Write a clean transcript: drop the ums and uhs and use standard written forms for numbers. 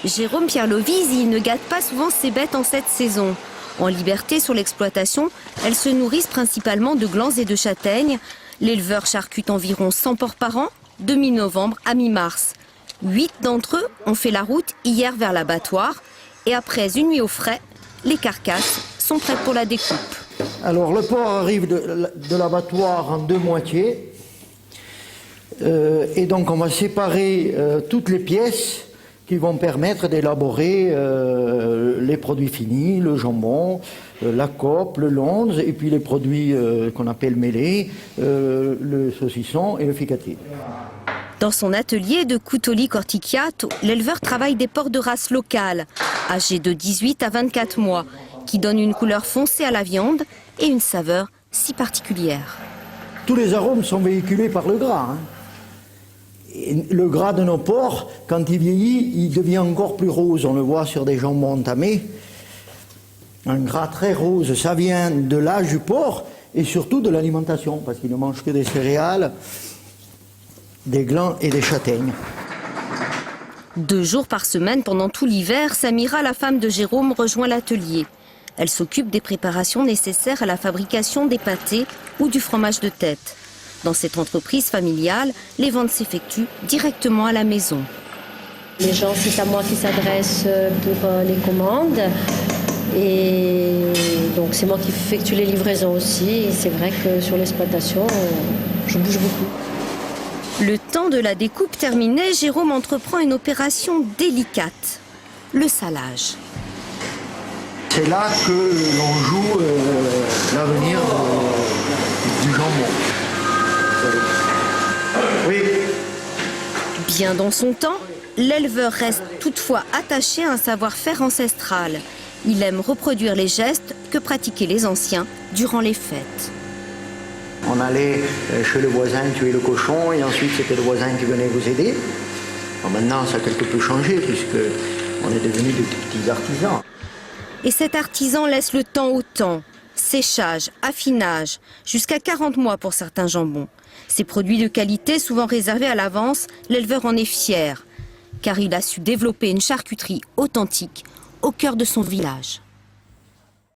Jérôme Pierre-Lovise ne gâte pas souvent ses bêtes en cette saison. En liberté sur l'exploitation, elles se nourrissent principalement de glands et de châtaignes. L'éleveur charcute environ 100 porcs par an, de mi-novembre à mi-mars. 8 d'entre eux ont fait la route hier vers l'abattoir. Et après une nuit au frais, les carcasses sont prêtes pour la découpe. Alors le porc arrive de l'abattoir en 2 moitiés. Et donc on va séparer toutes les pièces qui vont permettre d'élaborer les produits finis, le jambon, la cope, le lonze, et puis les produits qu'on appelle mêlés, le saucisson et le ficatine. Dans son atelier de Coutoli-Corticchiato, l'éleveur travaille des porcs de race locale, âgés de 18 à 24 mois, qui donnent une couleur foncée à la viande et une saveur si particulière. Tous les arômes sont véhiculés par le gras. Et le gras de nos porcs, quand il vieillit, il devient encore plus rose. On le voit sur des jambons entamés. Un gras très rose, ça vient de l'âge du porc et surtout de l'alimentation, parce qu'il ne mange que des céréales, des glands et des châtaignes. 2 jours par semaine pendant tout l'hiver, Samira, la femme de Jérôme, rejoint l'atelier. Elle s'occupe des préparations nécessaires à la fabrication des pâtés ou du fromage de tête. Dans cette entreprise familiale, les ventes s'effectuent directement à la maison. Les gens, c'est à moi qui s'adressent pour les commandes. Et donc c'est moi qui effectue les livraisons aussi. Et c'est vrai que sur l'exploitation, je bouge beaucoup. Le temps de la découpe terminé, Jérôme entreprend une opération délicate, le salage. C'est là que l'on joue l'avenir du jambon. Oui. Bien dans son temps, l'éleveur reste toutefois attaché à un savoir-faire ancestral. Il aime reproduire les gestes que pratiquaient les anciens durant les fêtes. On allait chez le voisin tuer le cochon et ensuite c'était le voisin qui venait vous aider. Bon, maintenant ça a quelque peu changé puisque on est devenus de petits artisans. Et cet artisan laisse le temps au temps. Séchage, affinage, jusqu'à 40 mois pour certains jambons. Ces produits de qualité, souvent réservés à l'avance, l'éleveur en est fier, car il a su développer une charcuterie authentique au cœur de son village.